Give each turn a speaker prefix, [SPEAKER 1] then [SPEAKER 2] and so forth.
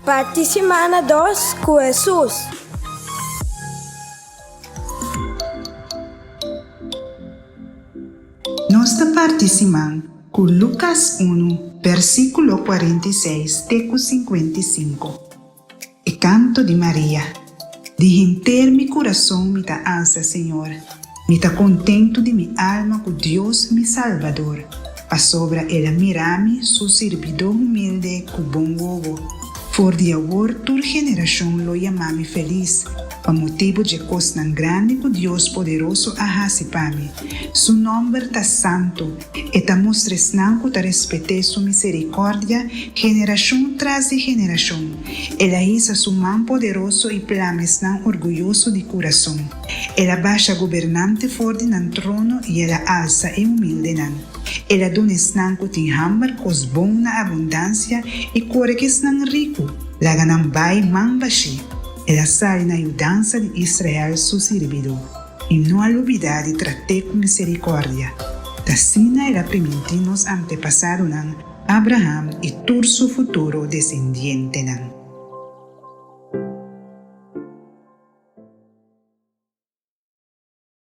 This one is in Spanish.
[SPEAKER 1] Parte semana 2 com Jesus.
[SPEAKER 2] Nossa participação com Lucas 1, versículo 46 até 55. E canto de Maria. De encher mi coração me ta alça, Senhor. Me ta contento de mi alma com Deus, mi Salvador. A sobra ela mirami, su servidor humilde com bom gogo. For de amor, tur geração lo chamami feliz. Pa motivo de coisa grande que Deus poderoso ahasi pami. Su nome ta santo, e ta mostres nanco ta respete su misericórdia, geração tras de geração. Ela isa su man poderoso e plames nan orgulhoso de coração. Ela baixa governante for de nan trono e ela alça e humilde nan. Ela dones nanco tin hambar cos bom na abundância e correques nan rico. Laga nan bai man bashi. Ela sai na ajudança de Israel, seu servidor, e não há novidade trate com misericórdia. Assim, ela permite nos antepassados Abraham e todo seu futuro descendente.